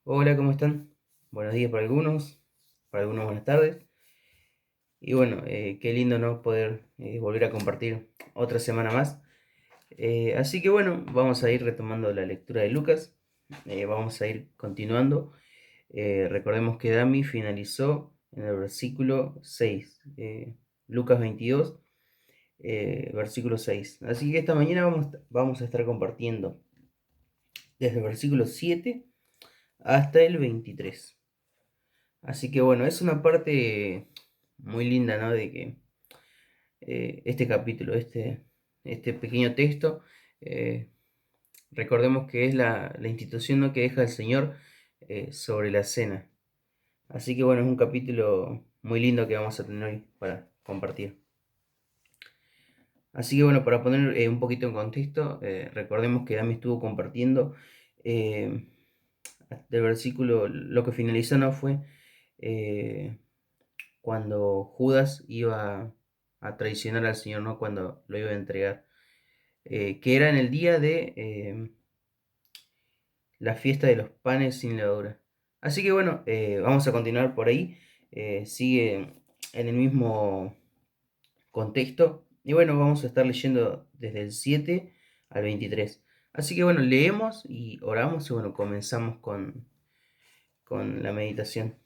Hola, ¿cómo están? Buenos días para algunos buenas tardes. Y bueno, qué lindo, ¿no? Poder volver a compartir otra semana más. Así que bueno, vamos a ir retomando la lectura de Lucas. Vamos a ir continuando. Recordemos que Dami finalizó en el versículo 6. Lucas 22, versículo 6. Así que esta mañana vamos a estar compartiendo desde el versículo 7 hasta el 23. Así que bueno, es una parte muy linda, ¿no? De que este capítulo, este pequeño texto, eh, recordemos que es la institución, ¿no? Que deja el Señor sobre la cena. Así que bueno, es un capítulo muy lindo que vamos a tener hoy para compartir. Así que bueno, para poner un poquito en contexto, recordemos que Dami estuvo compartiendo eh, del versículo, lo que finalizó no fue eh, cuando Judas iba a traicionar al Señor, ¿no? Cuando lo iba a entregar, que era en el día de la fiesta de los panes sin levadura. Así que bueno, vamos a continuar por ahí, sigue en el mismo contexto, y bueno, vamos a estar leyendo desde el 7 al 23. Así que bueno, leemos y oramos y bueno, comenzamos con la meditación.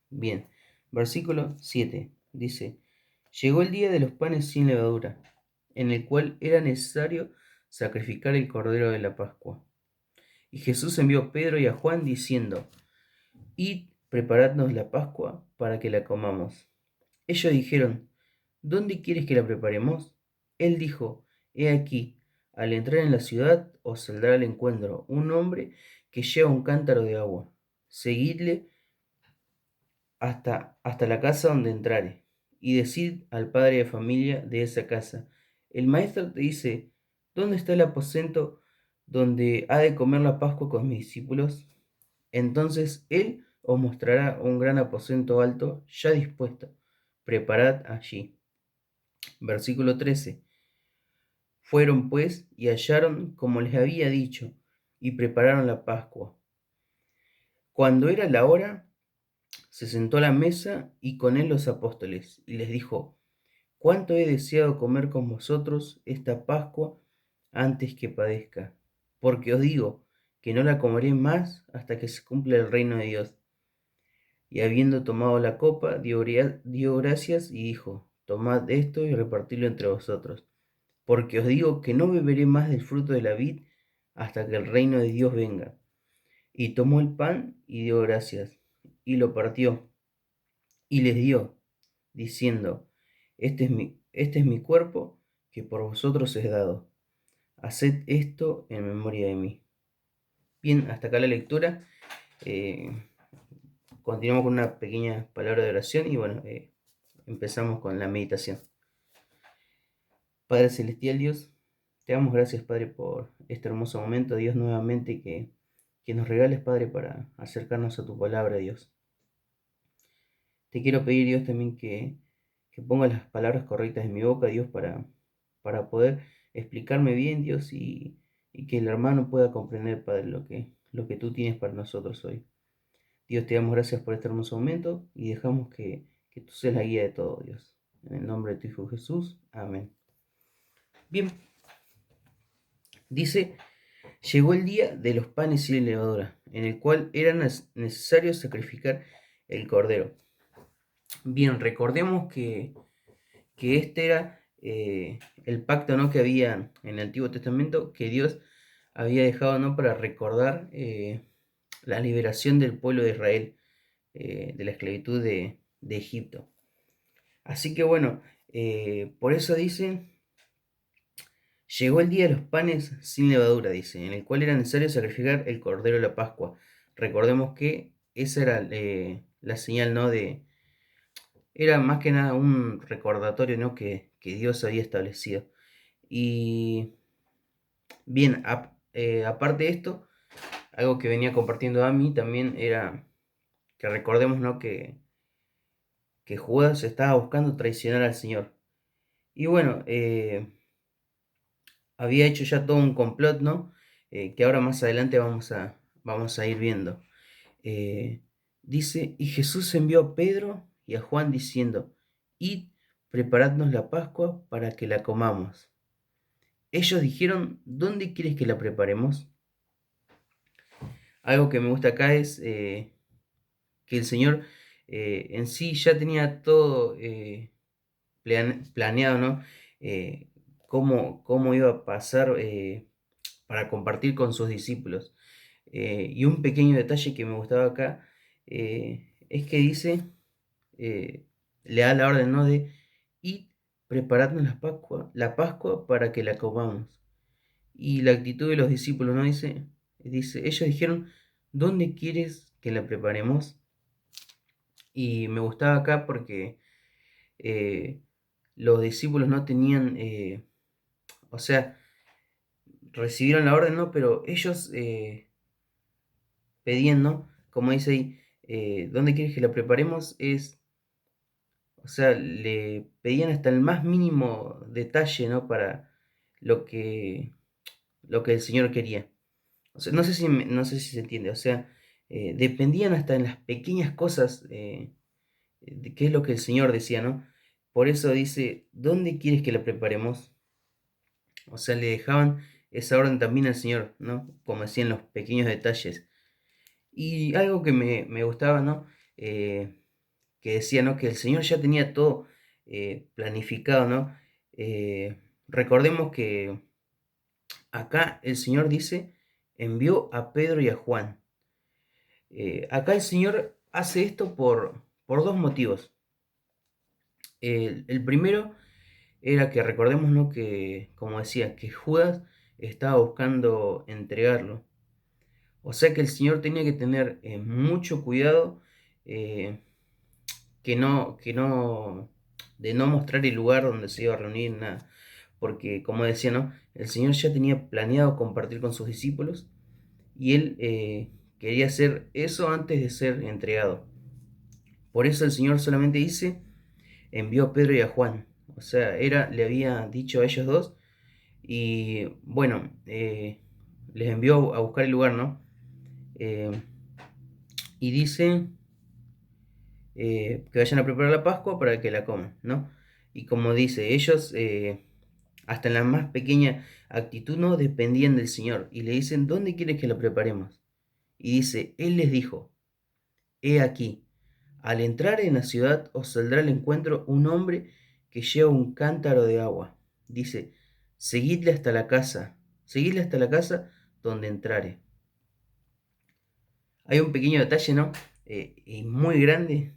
Bien, versículo 7 dice, llegó el día de los panes sin levadura, en el cual era necesario sacrificar el cordero de la Pascua. Y Jesús envió a Pedro y a Juan diciendo, id, preparadnos la Pascua para que la comamos. Ellos dijeron, ¿dónde quieres que la preparemos? Él dijo, he aquí, al entrar en la ciudad os saldrá al encuentro un hombre que lleva un cántaro de agua. Seguidle hasta la casa donde entrare, y decid al padre de familia de esa casa, el maestro te dice, ¿dónde está el aposento donde ha de comer la Pascua con mis discípulos? Entonces él os mostrará un gran aposento alto, ya dispuesto, preparad allí. Versículo 13. Fueron pues y hallaron como les había dicho, y prepararon la Pascua. Cuando era la hora, se sentó a la mesa y con él los apóstoles, y les dijo, cuánto he deseado comer con vosotros esta Pascua antes que padezca, porque os digo que no la comeré más hasta que se cumpla el reino de Dios. Y habiendo tomado la copa, dio gracias y dijo, tomad esto y repartidlo entre vosotros, porque os digo que no beberé más del fruto de la vid hasta que el reino de Dios venga. Y tomó el pan y dio gracias, y lo partió, y les dio, diciendo, este es mi cuerpo que por vosotros es dado. Haced esto en memoria de mí. Bien, hasta acá la lectura. Eh, Continuamos con una pequeña palabra de oración y bueno, empezamos con la meditación. Padre Celestial Dios, te damos gracias Padre por este hermoso momento, Dios, nuevamente que nos regales Padre para acercarnos a tu palabra, Dios. Te quiero pedir Dios también que ponga las palabras correctas en mi boca, Dios, para poder explicarme bien, Dios, y que el hermano pueda comprender, Padre, lo que tú tienes para nosotros hoy. Dios, te damos gracias por este hermoso momento y dejamos que tú seas la guía de todo, Dios. En el nombre de tu Hijo Jesús, amén. Bien, dice, llegó el día de los panes sin levadura, en el cual era necesario sacrificar el cordero. Bien, recordemos que este era el pacto, ¿no? Que había en el Antiguo Testamento, que Dios había dejado, ¿no? Para recordar la liberación del pueblo de Israel de la esclavitud de Egipto. Así que bueno, por eso dice, llegó el día de los panes sin levadura, dice, en el cual era necesario sacrificar el cordero de la Pascua. Recordemos que esa era la señal, ¿no? Era más que nada un recordatorio, ¿no? Que Dios había establecido. Y bien, aparte de esto, algo que venía compartiendo a mí también era que recordemos, ¿no? Que Judas estaba buscando traicionar al Señor. Y bueno, había hecho ya todo un complot, ¿no? Que ahora más adelante vamos a ir viendo. eh, dice, y Jesús envió a Pedro y a Juan diciendo, id, preparadnos la Pascua para que la comamos. Ellos dijeron, ¿dónde quieres que la preparemos? Algo que me gusta acá es que el Señor en sí ya tenía todo planeado, ¿no? Eh, cómo iba a pasar para compartir con sus discípulos. Y un pequeño detalle que me gustaba acá es que dice, le da la orden, ¿no? De ir preparando la Pascua para que la comamos. Y la actitud de los discípulos, ¿no? Dice, ellos dijeron, ¿dónde quieres que la preparemos? Y me gustaba acá porque eh, los discípulos no tenían, o sea, recibieron la orden, ¿no? Pero ellos pedían, ¿no? Como dice ahí, ¿dónde quieres que la preparemos? O sea, le pedían hasta el más mínimo detalle, ¿no? Para lo que, lo que el Señor quería. O sea, no sé si se entiende. O sea, dependían hasta en las pequeñas cosas de qué es lo que el Señor decía, ¿no? Por eso dice, ¿dónde quieres que la preparemos? O sea, le dejaban esa orden también al Señor, ¿no? Como decían los pequeños detalles. Y algo que me gustaba, ¿no? Que decía, ¿no? Que el Señor ya tenía todo planificado, ¿no? Recordemos que acá el Señor dice, envió a Pedro y a Juan. Acá el Señor hace esto por dos motivos. El primero era que recordemos, ¿no? Que, como decía, que Judas estaba buscando entregarlo. O sea que el Señor tenía que tener mucho cuidado eh, de no mostrar el lugar donde se iba a reunir, nada. Porque, como decía, ¿no? El Señor ya tenía planeado compartir con sus discípulos y él quería hacer eso antes de ser entregado. Por eso el Señor solamente dice, envió a Pedro y a Juan. O sea, le había dicho a ellos dos y bueno, les envió a buscar el lugar, ¿no? Eh, y dice que vayan a preparar la Pascua para que la coman, ¿no? Y como dice, ellos hasta en la más pequeña actitud no dependían del Señor y le dicen, ¿dónde quieres que la preparemos? Y dice, Él les dijo, he aquí, al entrar en la ciudad os saldrá al encuentro un hombre que lleva un cántaro de agua. Dice, seguidle hasta la casa donde entrare. Hay un pequeño detalle, ¿no? Y muy grande,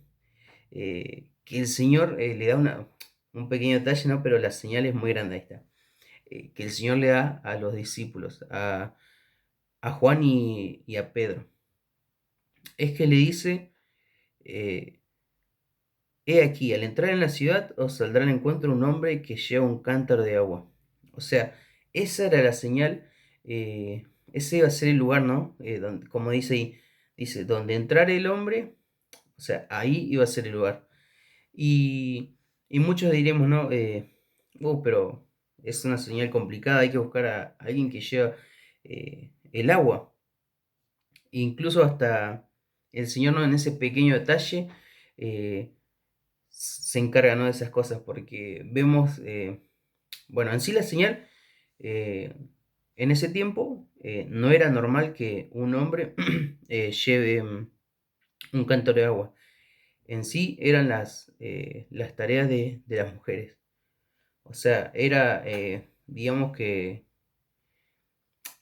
que el Señor le da un pequeño detalle, ¿no? Pero la señal es muy grande, ahí está. Que el Señor le da a los discípulos, a Juan y a Pedro. Es que le dice, eh, he aquí, al entrar en la ciudad os saldrá al encuentro un hombre que lleva un cántaro de agua. O sea, esa era la señal, ese iba a ser el lugar, ¿no? Como dice ahí, dice, donde entrara el hombre, o sea, ahí iba a ser el lugar. Y, y muchos diremos, ¿no? Pero es una señal complicada, hay que buscar a alguien que lleva el agua. Incluso hasta el Señor, ¿no? En ese pequeño detalle se encarga, ¿no? De esas cosas, porque vemos, bueno, en sí la señal, eh, en ese tiempo no era normal que un hombre lleve un cántaro de agua. En sí eran las tareas de las mujeres. O sea, era, digamos que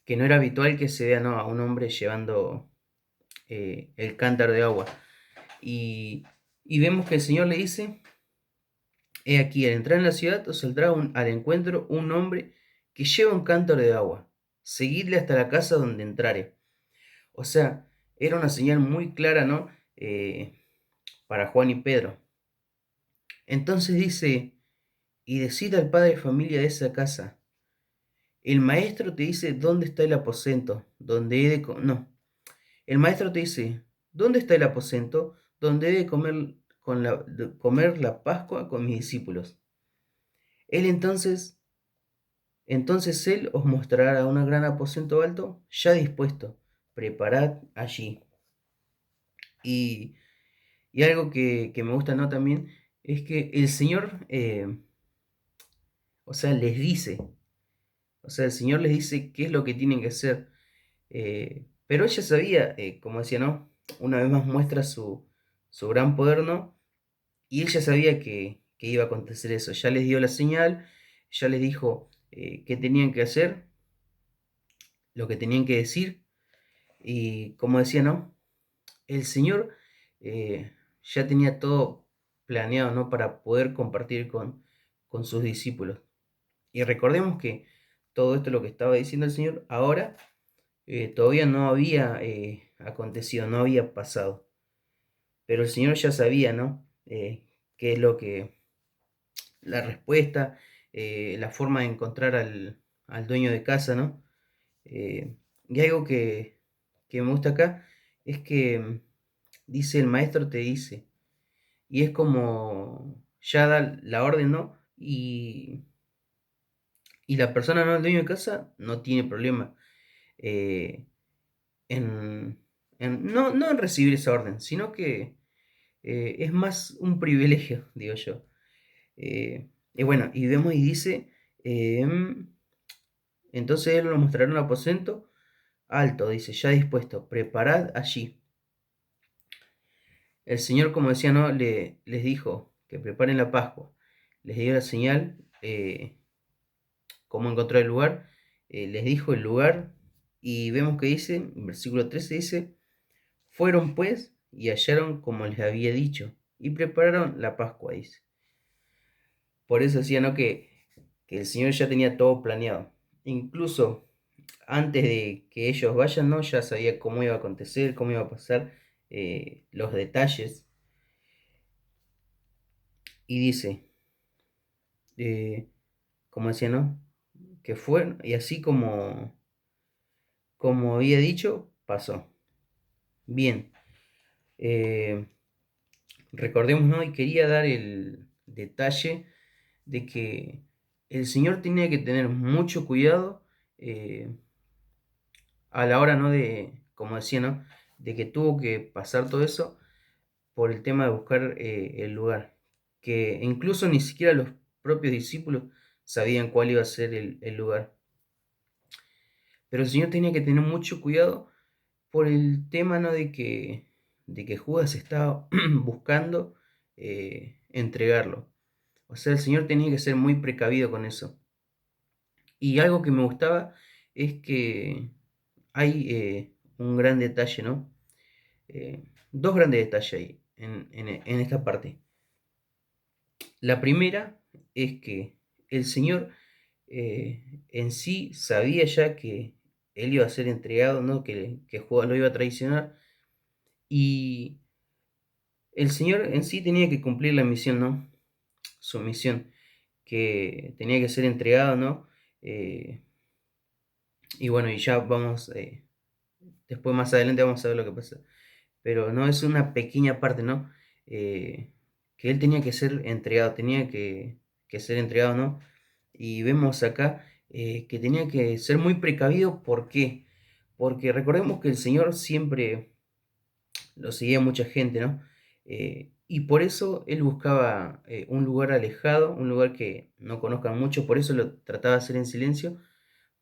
no era habitual que se vea, ¿no? A un hombre llevando el cántaro de agua. Y, y vemos que el Señor le dice, he aquí, al entrar en la ciudad os saldrá al encuentro un hombre que lleva un cántaro de agua. Seguidle hasta la casa donde entrare. O sea, era una señal muy clara, ¿no? Para Juan y Pedro. Entonces dice, y decid al padre de familia de esa casa, el maestro te dice dónde está el aposento, donde he de no. El maestro te dice, ¿dónde está el aposento donde he de comer la Pascua con mis discípulos? Él entonces él os mostrará un gran aposento alto, ya dispuesto. Preparad allí. Y, y algo que me gusta, ¿no? También es que el Señor, o sea, les dice, o sea, el Señor les dice qué es lo que tienen que hacer. Pero ella sabía, como decía, ¿no? Una vez más muestra su gran poder, ¿no? Y ella sabía que iba a acontecer eso. Ya les dio la señal, ya les dijo qué tenían que hacer, lo que tenían que decir. Y como decía, ¿no? El Señor ya tenía todo planeado, ¿no? Para poder compartir con sus discípulos. Y recordemos que todo esto, lo que estaba diciendo el Señor, ahora todavía no había acontecido, no había pasado. Pero el Señor ya sabía, ¿no? Qué es lo que, la respuesta, la forma de encontrar al dueño de casa, ¿no? Eh, y algo que me gusta acá es que dice, el maestro te dice, y es como ya da la orden, ¿no? Y la persona, ¿no? El dueño de casa no tiene problema eh, en, no en recibir esa orden, sino que es más un privilegio, digo yo. Y bueno, y vemos y dice, entonces él nos mostrará un aposento alto, dice, ya dispuesto, preparad allí. El Señor, como decía, ¿no? Les dijo que preparen la Pascua. Les dio la señal, cómo encontrar el lugar. Les dijo el lugar. Y vemos que dice, en versículo 13 dice, fueron pues y hallaron como les había dicho. Y prepararon la Pascua, dice. Por eso decía, ¿no? Que el Señor ya tenía todo planeado. Incluso antes de que ellos vayan, ¿no? Ya sabía cómo iba a acontecer, cómo iba a pasar, los detalles. Y dice, eh, como decía, ¿no? Que fue, y así como había dicho, pasó. Bien, eh, recordemos, ¿no? Y quería dar el detalle de que el Señor tenía que tener mucho cuidado eh, a la hora, ¿no? De, como decía, ¿no? De que tuvo que pasar todo eso por el tema de buscar el lugar. Que incluso ni siquiera los propios discípulos sabían cuál iba a ser el lugar. Pero el Señor tenía que tener mucho cuidado por el tema, ¿no? De que Judas estaba buscando entregarlo. O sea, el Señor tenía que ser muy precavido con eso. Y algo que me gustaba es que hay un gran detalle, ¿no? Dos grandes detalles ahí en esta parte. La primera es que el Señor en sí sabía ya que él iba a ser entregado, ¿no? Que Judas lo iba a traicionar. Y el Señor en sí tenía que cumplir la misión, ¿no? Su misión, que tenía que ser entregado, ¿no? Eh, y bueno, y ya vamos, después más adelante vamos a ver lo que pasa. Pero no es una pequeña parte, ¿no? Que él tenía que ser entregado, tenía que ser entregado, ¿no? Y vemos acá que tenía que ser muy precavido, ¿por qué? Porque recordemos que el Señor siempre lo seguía mucha gente, ¿no? Y por eso él buscaba un lugar alejado, un lugar que no conozcan mucho, por eso lo trataba de hacer en silencio,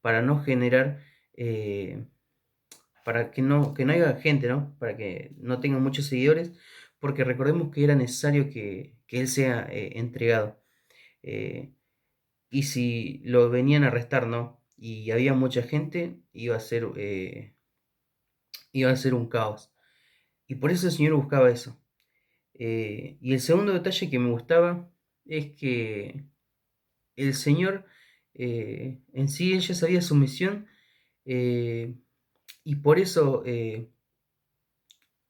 para no generar, para que no haya gente, ¿no? Para que no tenga muchos seguidores, porque recordemos que era necesario que él sea entregado. Eh, y si lo venían a arrestar, ¿no? Y había mucha gente, iba a ser un caos. Y por eso el Señor buscaba eso. Y el segundo detalle que me gustaba es que el Señor en sí, él ya sabía su misión eh, y por eso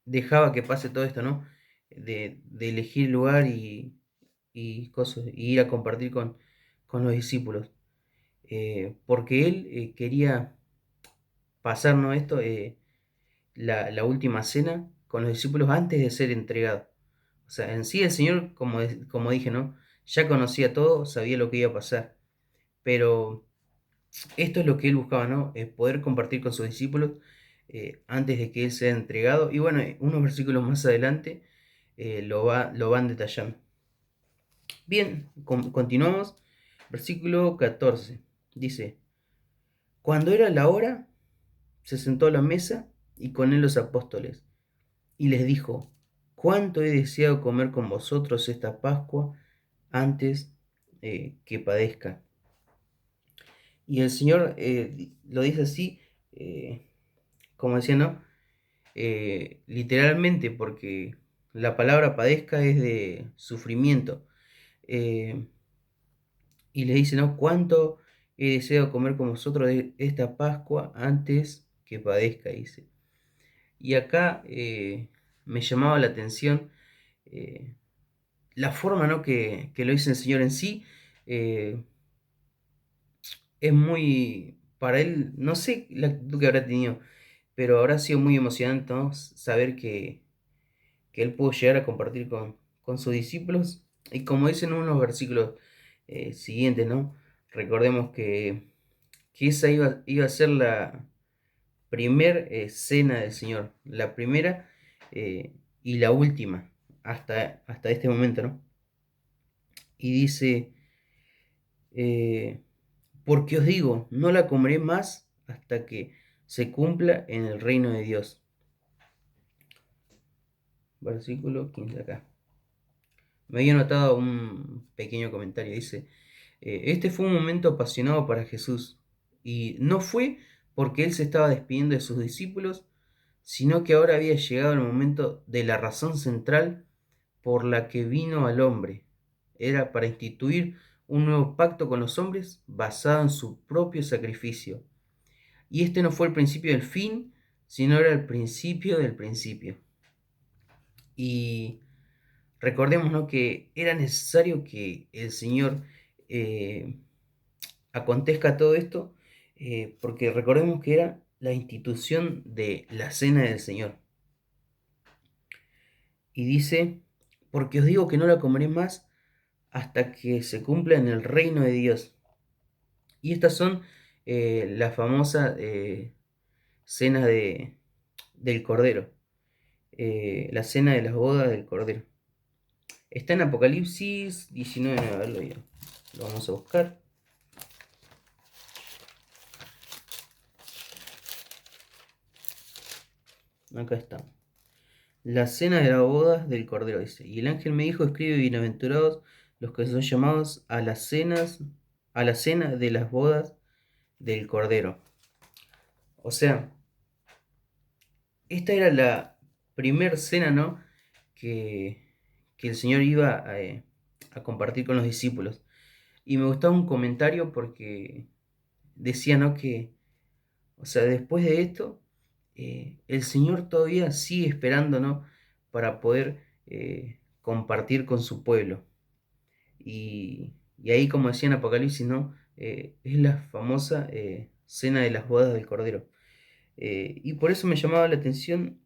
dejaba que pase todo esto, ¿no? De elegir lugar y cosas, y ir a compartir con los discípulos. Porque él quería pasar, ¿no? Esto, la última cena con los discípulos antes de ser entregado. O sea, en sí el Señor, como dije, ¿no? Ya conocía todo, sabía lo que iba a pasar. Pero esto es lo que él buscaba, ¿no? Poder compartir con sus discípulos, antes de que Él sea entregado. Y bueno, unos versículos más adelante lo van detallando. Bien, continuamos. Versículo 14. Dice, cuando era la hora, se sentó a la mesa y con él los apóstoles. Y les dijo, cuánto he deseado comer con vosotros esta Pascua antes que padezca. Y el Señor lo dice así, como decía, ¿no? Literalmente, porque la palabra padezca es de sufrimiento. Eh, y les dice, ¿no? Cuánto he deseado comer con vosotros esta Pascua antes que padezca, dice. Y acá me llamaba la atención eh, la forma, ¿no? que lo dice el Señor en sí. eh, es muy, para él, no sé la actitud que habrá tenido, pero habrá sido muy emocionante, ¿no? Saber que él pudo llegar a compartir con sus discípulos. Y como dicen unos versículos siguientes, ¿no? Recordemos que esa iba a ser la primer cena del Señor, la primera y la última hasta este momento, ¿no? Y dice, eh, porque os digo, no la comeré más hasta que se cumpla en el reino de Dios. Versículo 15 acá. Me había notado un pequeño comentario, dice, este fue un momento apasionado para Jesús, y no fue porque él se estaba despidiendo de sus discípulos, sino que ahora había llegado el momento de la razón central por la que vino al hombre. Era para instituir un nuevo pacto con los hombres basado en su propio sacrificio. Y este no fue el principio del fin, sino era el principio del principio. Y recordemos, ¿no? que era necesario que el Señor eh, acontezca todo esto, porque recordemos que era la institución de la cena del Señor. Y dice, porque os digo que no la comeré más hasta que se cumpla en el reino de Dios. Y estas son las famosas cenas del Cordero, la cena de las bodas del Cordero. Está en Apocalipsis 19, a verlo ya. Lo vamos a buscar. Acá está. La cena de las bodas del Cordero dice. Y el ángel me dijo, escribe, bienaventurados los que son llamados a las cenas, a la cena de las bodas del Cordero. O sea, esta era la primer cena, ¿no? Que, que el Señor iba a compartir con los discípulos. Y me gustaba un comentario porque decía, ¿no? Que, o sea, después de esto, el Señor todavía sigue esperando, ¿no? Para poder compartir con su pueblo. Y ahí, como decía en Apocalipsis, ¿no? Es la famosa cena de las bodas del Cordero. Y por eso me llamaba la atención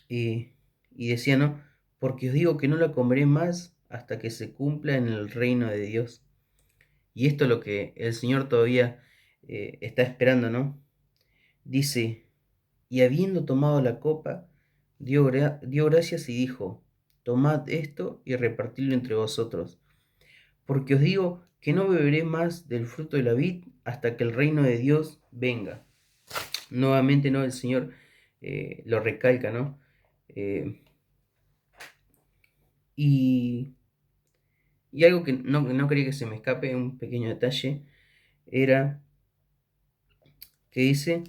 y decía, ¿no? Porque os digo que no la comeré más hasta que se cumpla en el reino de Dios. Y esto es lo que el Señor todavía está esperando, ¿no? Dice, y habiendo tomado la copa, dio gracias y dijo, tomad esto y repartidlo entre vosotros, porque os digo que no beberé más del fruto de la vid hasta que el reino de Dios venga. Nuevamente, ¿no? El Señor lo recalca, ¿no? Eh, y, y algo que no quería que se me escape, un pequeño detalle, era que dice,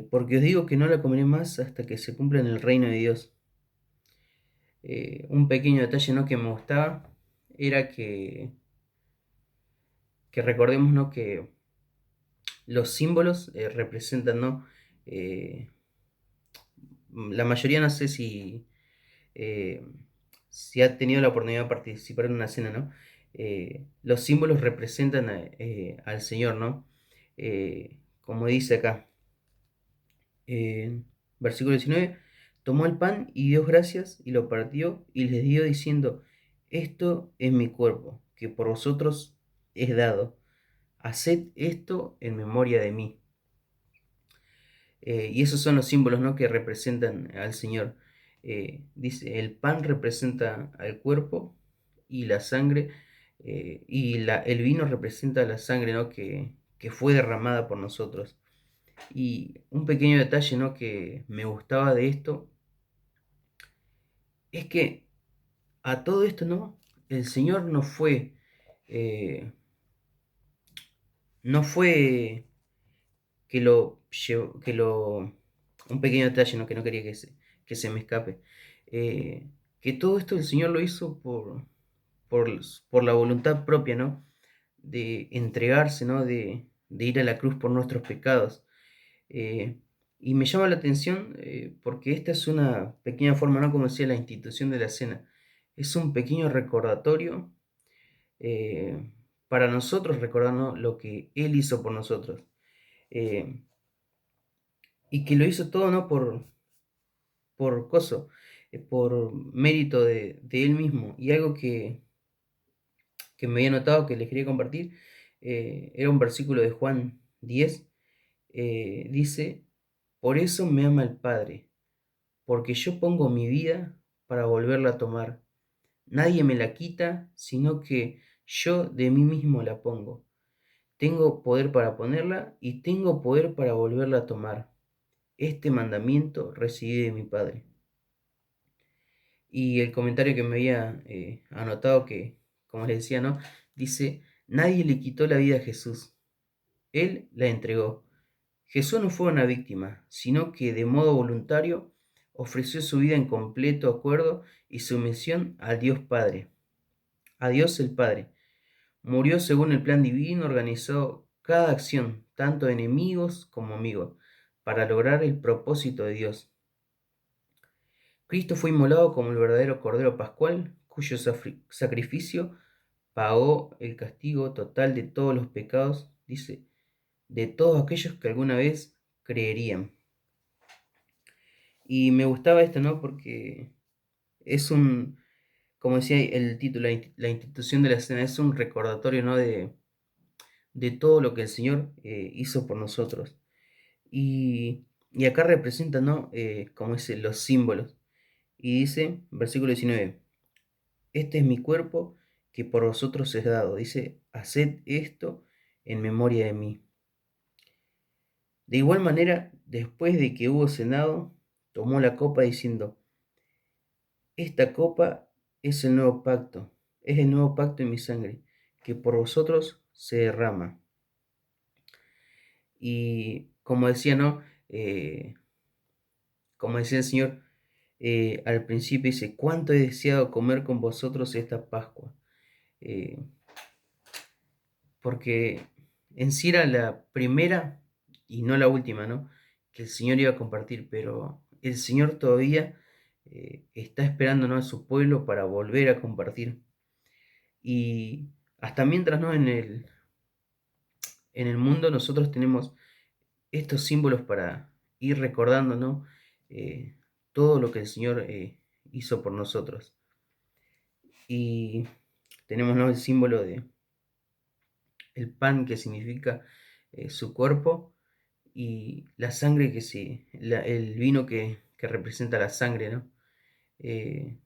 porque os digo que no la comeré más hasta que se cumpla en el reino de Dios. Un pequeño detalle, ¿no? que me gustaba era que recordemos, ¿no? que los símbolos representan, ¿no? Eh, la mayoría no sé eh, si ha tenido la oportunidad de participar en una cena, ¿no? Los símbolos representan al Señor, ¿no? Como dice acá, versículo 19, tomó el pan y dio gracias y lo partió y les dio diciendo, esto es mi cuerpo, que por vosotros es dado, haced esto en memoria de mí. Y esos son los símbolos, ¿no?, que representan al Señor. Dice, el pan representa al cuerpo y la sangre, el vino representa la sangre, ¿no?, que fue derramada por nosotros. Y un pequeño detalle, ¿no?, que me gustaba de esto es que a todo esto, ¿no?, el Señor eh, no fue que lo llevó, un pequeño detalle, ¿no?, que no quería que se me escape. eh, que todo esto el Señor lo hizo por la voluntad propia, ¿no?, de entregarse, ¿no?, de ir a la cruz por nuestros pecados. Eh, y me llama la atención, porque esta es una pequeña forma, ¿no?, como decía, la institución de la cena. Es un pequeño recordatorio, eh, para nosotros recordar, ¿no?, lo que Él hizo por nosotros. eh, y que lo hizo todo, ¿no?, por mérito de Él mismo. Y algo que me había notado, que les quería compartir, era un versículo de Juan 10. Dice, por eso me ama el Padre, porque yo pongo mi vida para volverla a tomar. Nadie me la quita, sino que yo de mí mismo la pongo. Tengo poder para ponerla y tengo poder para volverla a tomar. Este mandamiento recibí de mi Padre. Y el comentario que me había anotado, que, como les decía, ¿no?, dice, nadie le quitó la vida a Jesús. Él la entregó. Jesús no fue una víctima, sino que de modo voluntario ofreció su vida en completo acuerdo y sumisión a Dios Padre, a Dios el Padre. Murió según el plan divino, organizó cada acción, tanto de enemigos como amigos, para lograr el propósito de Dios. Cristo fue inmolado como el verdadero Cordero Pascual, cuyo sacrificio pagó el castigo total de todos los pecados, dice, de todos aquellos que alguna vez creerían. Y me gustaba esto, ¿no?, porque es como decía el título, la institución de la cena, es un recordatorio, ¿no?, de todo lo que el Señor hizo por nosotros. Y acá representa, ¿no?, como dice, los símbolos. Y dice, versículo 19, este es mi cuerpo que por vosotros es dado. Dice, haced esto en memoria de mí. De igual manera, después de que hubo cenado, tomó la copa diciendo, esta copa es el nuevo pacto en mi sangre, que por vosotros se derrama. Y como decía, ¿no? Como decía el Señor al principio, dice, cuánto he deseado comer con vosotros esta Pascua. Eh, porque en sí era la primera y no la última, ¿no?, que el Señor iba a compartir, pero el Señor todavía está esperando, ¿no?, a su pueblo para volver a compartir. Y hasta mientras, ¿no?, en el mundo nosotros tenemos estos símbolos para ir recordando, ¿no?, eh, todo lo que el Señor hizo por nosotros. Y tenemos, ¿no?, el símbolo de el pan, que significa su cuerpo, y la sangre, el vino que representa la sangre, ¿no? Eh,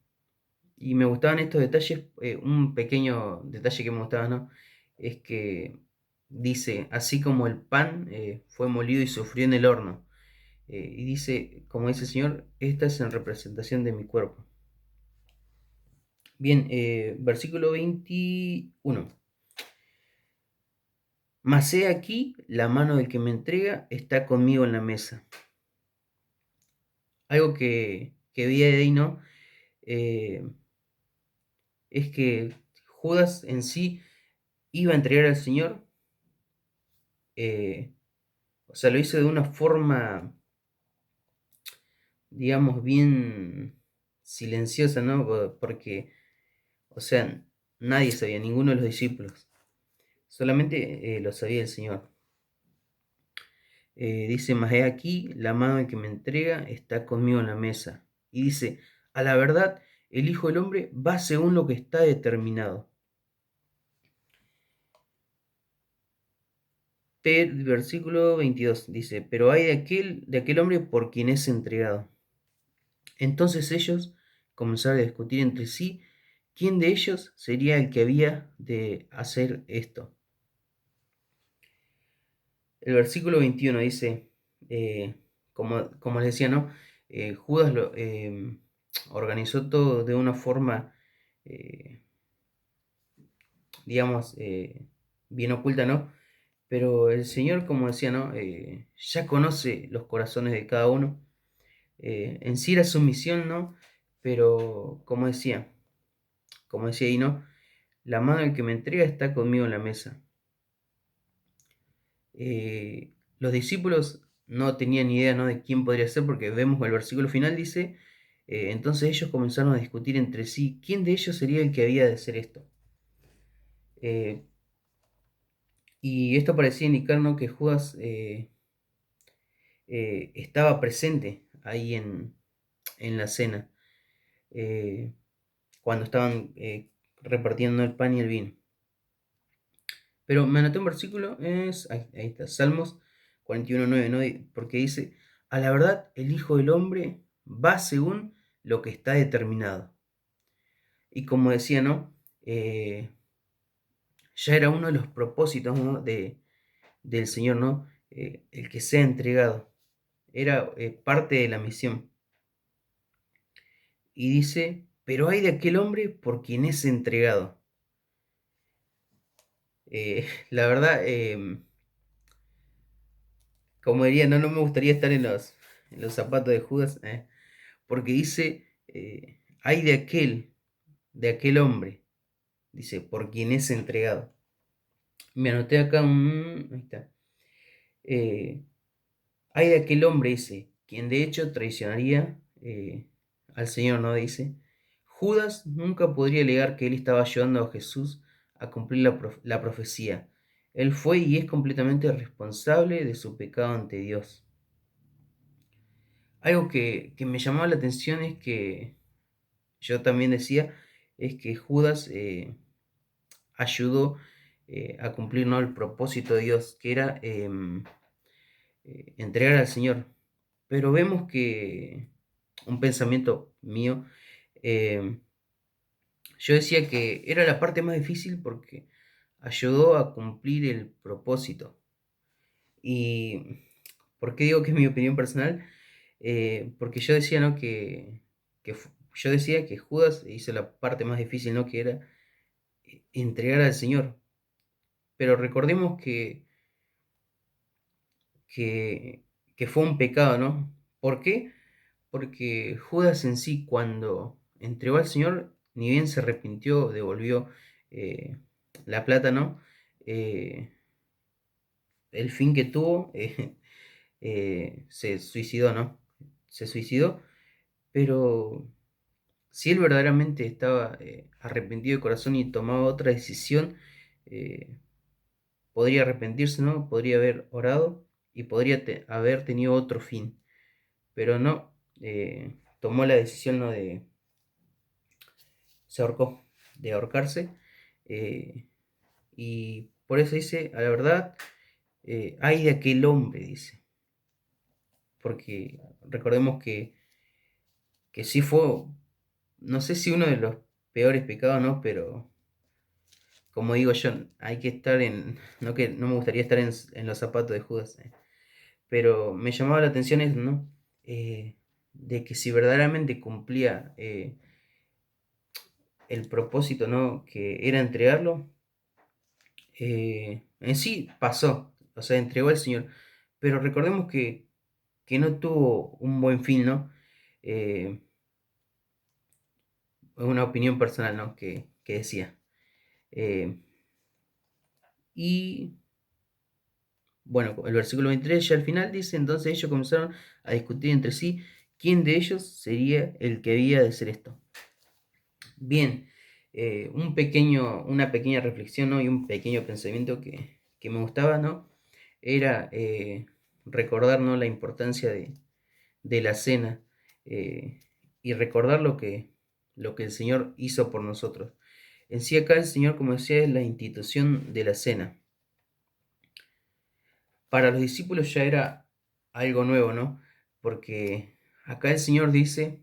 y me gustaban estos detalles. Un pequeño detalle que me gustaba, ¿no?, es que dice, así como el pan fue molido y sufrió en el horno. Y dice, como dice el Señor, esta es en representación de mi cuerpo. Bien, versículo 21. Mas he aquí, la mano del que me entrega está conmigo en la mesa. Algo que vi de ahí, ¿no? Es que Judas en sí iba a entregar al Señor. eh, o sea, lo hizo de una forma, digamos, bien silenciosa, ¿no? Porque, o sea, nadie sabía, ninguno de los discípulos. Solamente lo sabía el Señor. Dice, mas he aquí, la mano del que me entrega está conmigo en la mesa. Y dice, a la verdad, el Hijo del Hombre va según lo que está determinado. Versículo 22 dice, pero hay de aquel hombre por quien es entregado. Entonces ellos comenzaron a discutir entre sí quién de ellos sería el que había de hacer esto. El versículo 21 dice, como les decía, ¿no? Judas organizó todo de una forma, eh, digamos, bien oculta, ¿no? Pero el Señor, como decía, ¿no? Ya conoce los corazones de cada uno. En sí era su misión, ¿no? Pero, como decía ahí, ¿no? La mano del que me entrega está conmigo en la mesa. Los discípulos no tenían ni idea, ¿no? De quién podría ser, porque vemos el versículo final, dice, entonces ellos comenzaron a discutir entre sí quién de ellos sería el que había de hacer esto. Eh, y esto parecía indicar, ¿no? Que Judas estaba presente ahí en la cena, eh, cuando estaban repartiendo el pan y el vino. Pero me anoté un versículo, ahí está, Salmos 41:9, ¿no? Porque dice, a la verdad el Hijo del Hombre va según lo que está determinado. Y como decía, ¿no? Ya era uno de los propósitos, ¿no? del Señor, ¿no? El que sea entregado. Era parte de la misión. Y dice, pero hay de aquel hombre por quien es entregado. La verdad, como diría, no me gustaría estar en los zapatos de Judas, porque dice, hay de aquel hombre, dice, por quien es entregado. Me anoté acá, ahí está. Eh, hay de aquel hombre, dice, quien de hecho traicionaría al Señor, ¿no? Dice, Judas nunca podría alegar que él estaba ayudando a Jesús a cumplir la profecía. Él fue y es completamente responsable de su pecado ante Dios. Algo que me llamaba la atención es que yo también decía, es que Judas ayudó a cumplir, ¿no? El propósito de Dios, que era entregar al Señor. Pero vemos que un pensamiento mío, em, yo decía que era la parte más difícil porque ayudó a cumplir el propósito. ¿Y por qué digo que es mi opinión personal? Porque yo decía, ¿no? Yo decía que Judas hizo la parte más difícil, ¿no? Que era entregar al Señor. Pero recordemos que, que fue un pecado, ¿no? ¿Por qué? Porque Judas en sí, cuando entregó al Señor, ni bien se arrepintió, devolvió eh, la plata, ¿no? Eh, el fin que tuvo, se suicidó, ¿no? Se suicidó, pero si él verdaderamente estaba arrepentido de corazón y tomaba otra decisión, eh, podría arrepentirse, ¿no? Podría haber orado y podría haber tenido otro fin, pero no, tomó la decisión, ¿no? Se ahorcó, de ahorcarse, eh, y por eso dice, a la verdad, hay de aquel hombre, dice, porque recordemos que sí fue, no sé si uno de los peores pecados, ¿no? Pero como digo yo, hay que estar no que no me gustaría estar en los zapatos de Judas, pero me llamaba la atención eso, ¿no? De que si verdaderamente cumplía el propósito, ¿no? Que era entregarlo, en sí pasó, o sea, entregó al Señor, pero recordemos que no tuvo un buen fin, ¿no? Es una opinión personal, ¿no? Que decía. Eh, y bueno, el versículo 23 ya al final dice, entonces ellos comenzaron a discutir entre sí quién de ellos sería el que había de hacer esto. Bien, una pequeña reflexión, ¿no? Y un pequeño pensamiento que me gustaba, ¿no? Era recordar, ¿no? La importancia de la cena, y recordar lo que el Señor hizo por nosotros. En sí acá el Señor, como decía, es la institución de la cena. Para los discípulos ya era algo nuevo, ¿no? Porque acá el Señor dice,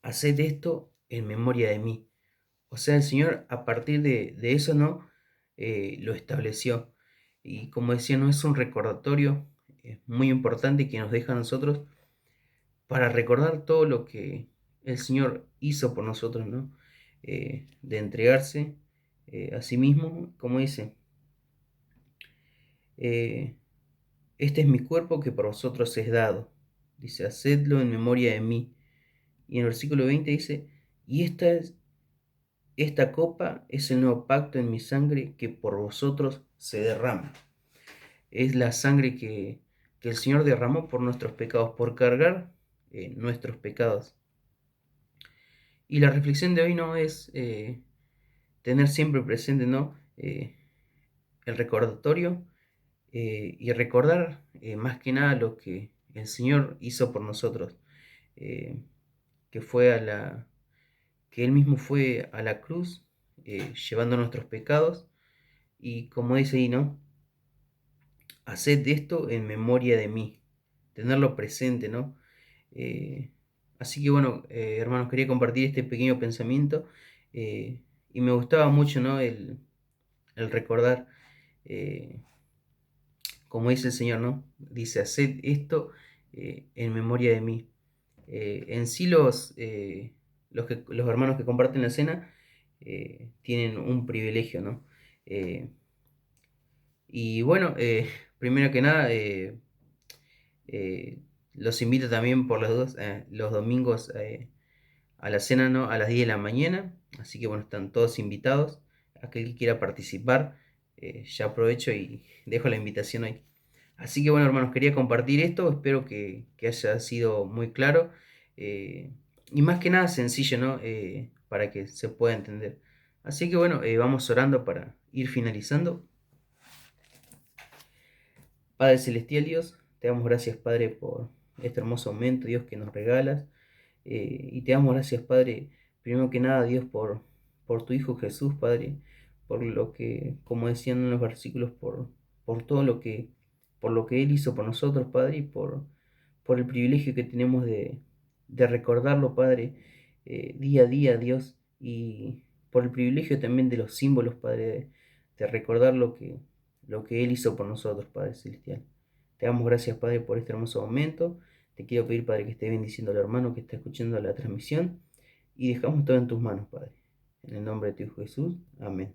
haced esto en memoria de mí. O sea, el Señor a partir de eso, ¿no? Lo estableció. Y como decía, no es un recordatorio muy importante que nos deja a nosotros para recordar todo lo que el Señor hizo por nosotros, ¿no? De entregarse a sí mismo, como dice, eh, este es mi cuerpo que por vosotros es dado. Dice, hacedlo en memoria de mí. Y en el versículo 20 dice, y esta copa es el nuevo pacto en mi sangre que por vosotros se derrama. Es la sangre que el Señor derramó por nuestros pecados, por cargar nuestros pecados. Y la reflexión de hoy no es tener siempre presente, ¿no? El recordatorio y recordar más que nada lo que el Señor hizo por nosotros, eh, que fue que Él mismo fue a la cruz llevando nuestros pecados y como dice ahí, ¿no? Haced esto en memoria de mí, tenerlo presente, ¿no? Eh, Así que bueno, hermanos, quería compartir este pequeño pensamiento y me gustaba mucho, ¿no? El recordar, eh, como dice el Señor, ¿no? Dice, haced esto en memoria de mí. En sí los hermanos que comparten la cena tienen un privilegio, ¿no? Eh, y bueno, primero que nada, eh, los invito también por las dudas, los domingos a la cena, ¿no? A las 10 de la mañana. Así que bueno, están todos invitados. Aquel que quiera participar, ya aprovecho y dejo la invitación ahí. Así que bueno, hermanos, quería compartir esto. Espero que haya sido muy claro. eh, y más que nada sencillo, ¿no? Para que se pueda entender. Así que bueno, vamos orando para ir finalizando. Padre Celestial Dios, te damos gracias, Padre, por este hermoso momento, Dios, que nos regalas. Y te damos gracias, Padre, primero que nada, Dios, por tu Hijo Jesús, Padre, por lo que, como decían en los versículos, por todo por lo que Él hizo por nosotros, Padre, y por el privilegio que tenemos de recordarlo, Padre, día a día, Dios, y por el privilegio también de los símbolos, Padre, de recordar lo que Él hizo por nosotros, Padre Celestial. Te damos gracias, Padre, por este hermoso momento. Te quiero pedir, Padre, que esté bendiciendo al hermano que está escuchando la transmisión. Y dejamos todo en tus manos, Padre. En el nombre de tu Hijo Jesús. Amén.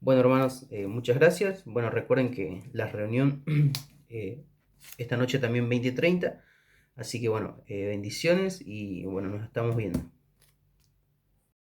Bueno, hermanos, muchas gracias. Bueno, recuerden que la reunión eh, esta noche también 20:30. Así que bueno, bendiciones y bueno, nos estamos viendo.